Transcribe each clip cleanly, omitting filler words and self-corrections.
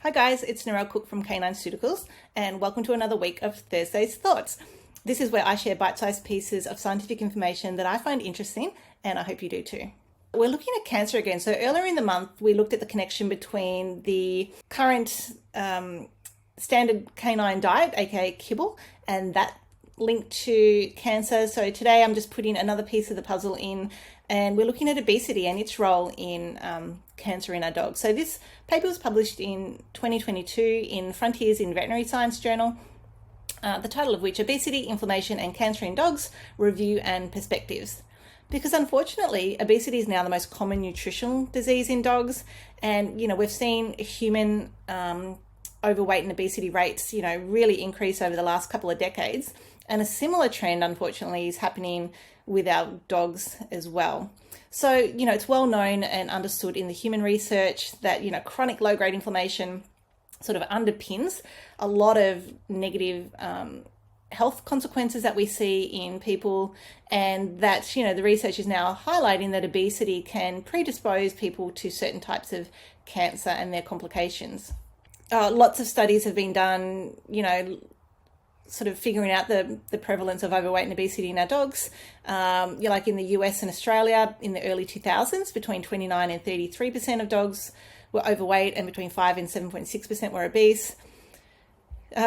Hi guys, it's Narelle Cook from Canine Pharmaceuticals, and welcome to another week of Thursday's Thoughts. This is where I share bite-sized pieces of scientific information that I find interesting, and I hope you do too. We're looking at cancer again. So earlier in the month, we looked at the connection between the current standard canine diet, aka kibble, and that linked to cancer. So today I'm just putting another piece of the puzzle in, and we're looking at obesity and its role in cancer in our dogs. So this paper was published in 2022 in Frontiers in Veterinary Science Journal, the title of which, Obesity, Inflammation and Cancer in Dogs, Review and Perspectives. Because unfortunately, obesity is now the most common nutritional disease in dogs. And, we've seen human overweight and obesity rates, really increase over the last couple of decades. And a similar trend, unfortunately, is happening with our dogs as well. So, it's well known and understood in the human research that, chronic low-grade inflammation sort of underpins a lot of negative health consequences that we see in people, and that, the research is now highlighting that obesity can predispose people to certain types of cancer and their complications. Lots of studies have been done, sort of figuring out the prevalence of overweight and obesity in our dogs. Like in the US and Australia in the early 2000s, between 29 and 33% of dogs were overweight, and between 5 and 7.6% were obese.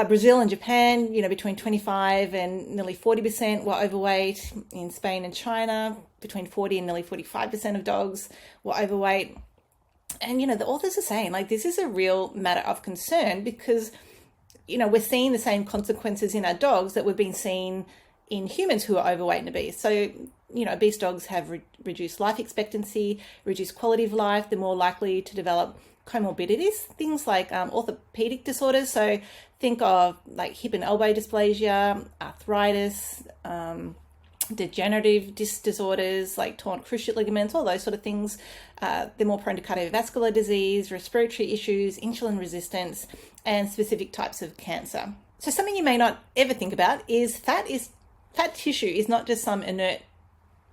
Brazil and Japan, between 25 and nearly 40% were overweight. In Spain and China, between 40 and nearly 45% of dogs were overweight. And, the authors are saying, this is a real matter of concern because, we're seeing the same consequences in our dogs that we've been seeing in humans who are overweight and obese. So, obese dogs have reduced life expectancy, reduced quality of life. They're more likely to develop comorbidities, things like orthopedic disorders. So think of like hip and elbow dysplasia, arthritis, degenerative disc disorders like torn cruciate ligaments, all those sort of things. They're more prone to cardiovascular disease, respiratory issues, insulin resistance, and specific types of cancer. So something you may not ever think about is fat tissue is not just some inert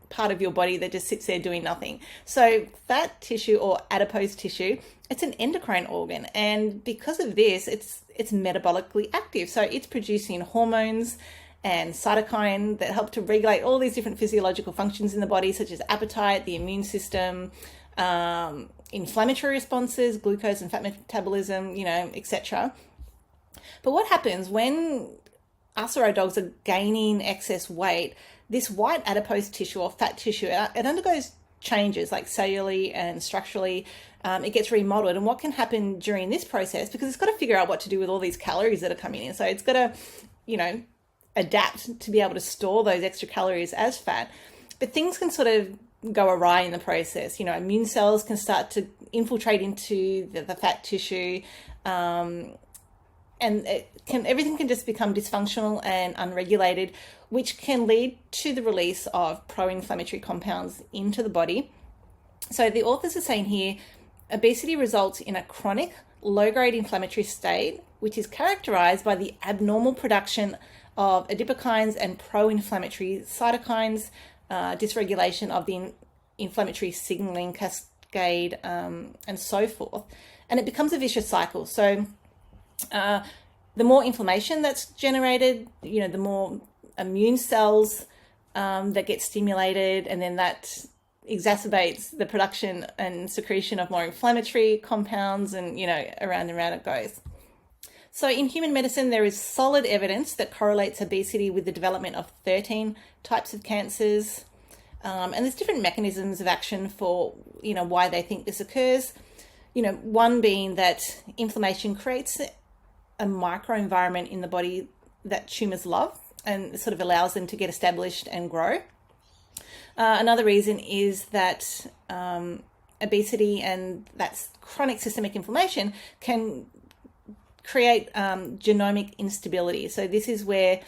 part of your body that just sits there doing nothing. So fat tissue, or adipose tissue, it's an endocrine organ, and because of this, it's metabolically active. So it's producing hormones and cytokine that help to regulate all these different physiological functions in the body, such as appetite, the immune system, inflammatory responses, glucose and fat metabolism, etc. But what happens when us or our dogs are gaining excess weight? This white adipose tissue or fat tissue, it undergoes changes like cellularly and structurally. It gets remodeled. And what can happen during this process, because it's got to figure out what to do with all these calories that are coming in. So it's got to, adapt to be able to store those extra calories as fat. But things can sort of go awry in the process. Immune cells can start to infiltrate into the fat tissue. And everything can just become dysfunctional and unregulated, which can lead to the release of pro-inflammatory compounds into the body. So the authors are saying here, obesity results in a chronic low-grade inflammatory state, which is characterized by the abnormal production of adipokines and pro-inflammatory cytokines, dysregulation of the inflammatory signaling cascade, and so forth. And it becomes a vicious cycle. So the more inflammation that's generated, the more immune cells that get stimulated, and then that exacerbates the production and secretion of more inflammatory compounds, and, around and around it goes. So in human medicine, there is solid evidence that correlates obesity with the development of 13 types of cancers. And there's different mechanisms of action for, why they think this occurs. One being that inflammation creates a microenvironment in the body that tumors love, and it sort of allows them to get established and grow. Another reason is that obesity and that's chronic systemic inflammation can create genomic instability. So this is where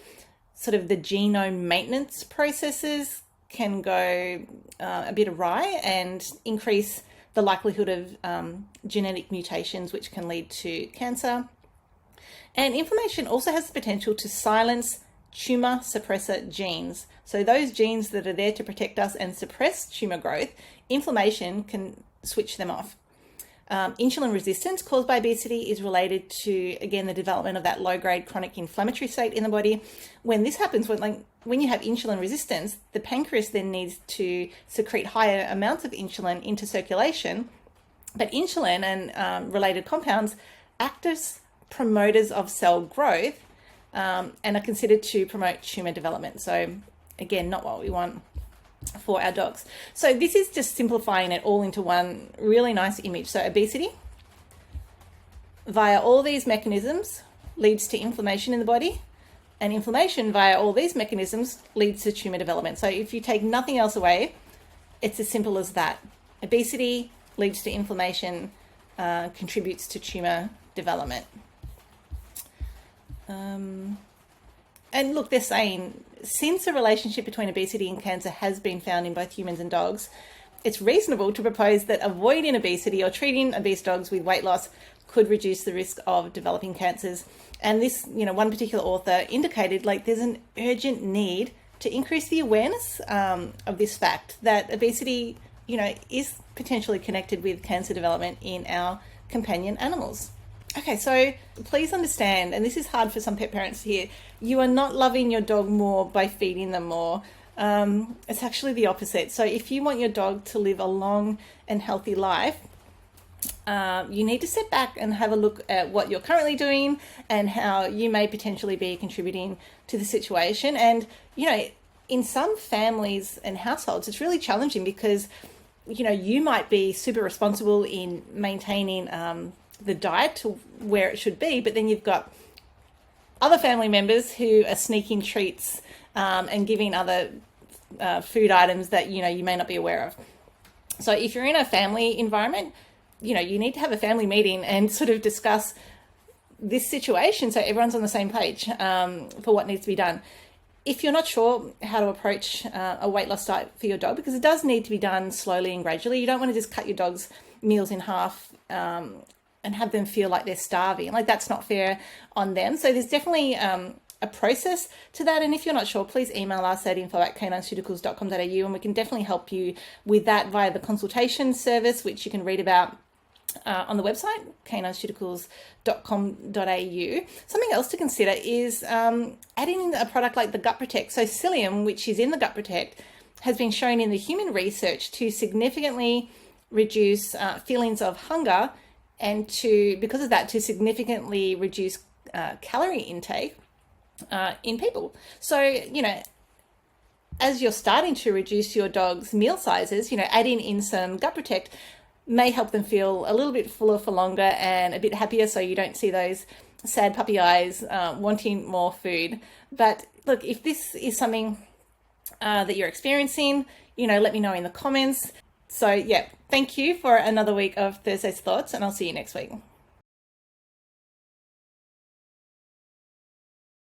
sort of the genome maintenance processes can go a bit awry and increase the likelihood of genetic mutations, which can lead to cancer. And inflammation also has the potential to silence tumor suppressor genes. So those genes that are there to protect us and suppress tumor growth, inflammation can switch them off. Insulin resistance caused by obesity is related to, again, the development of that low-grade chronic inflammatory state in the body. When this happens, when you have insulin resistance, the pancreas then needs to secrete higher amounts of insulin into circulation. But insulin and related compounds act as promoters of cell growth and are considered to promote tumor development. So again, not what we want for our dogs. So this is just simplifying it all into one really nice image. So obesity, via all these mechanisms, leads to inflammation in the body, and inflammation via all these mechanisms leads to tumor development. So if you take nothing else away, it's as simple as that. Obesity leads to inflammation, contributes to tumor development. And look, they're saying, since a relationship between obesity and cancer has been found in both humans and dogs, it's reasonable to propose that avoiding obesity or treating obese dogs with weight loss could reduce the risk of developing cancers. And this, one particular author indicated there's an urgent need to increase the awareness of this fact that obesity, is potentially connected with cancer development in our companion animals. Okay, so please understand, and this is hard for some pet parents to hear, you are not loving your dog more by feeding them more. It's actually the opposite. So if you want your dog to live a long and healthy life, you need to sit back and have a look at what you're currently doing and how you may potentially be contributing to the situation. And, in some families and households, it's really challenging because, you might be super responsible in maintaining the diet to where it should be, but then you've got other family members who are sneaking treats and giving other food items that you may not be aware of. So if you're in a family environment, you need to have a family meeting and sort of discuss this situation so everyone's on the same page for what needs to be done. If you're not sure how to approach a weight loss diet for your dog, because it does need to be done slowly and gradually, you don't want to just cut your dog's meals in half and have them feel like they're starving. That's not fair on them. So there's definitely a process to that. And if you're not sure, please email us at info@canineseuticals.com.au and we can definitely help you with that via the consultation service, which you can read about on the website, canineseuticals.com.au. Something else to consider is adding in a product like the Gut Protect. So psyllium, which is in the Gut Protect, has been shown in the human research to significantly reduce feelings of hunger and because of that, to significantly reduce calorie intake in people. So, as you're starting to reduce your dog's meal sizes, adding in some Gut Protect may help them feel a little bit fuller for longer and a bit happier, so you don't see those sad puppy eyes wanting more food. But look, if this is something that you're experiencing, let me know in the comments. So yeah, thank you for another week of Thursday's Thoughts, and I'll see you next week.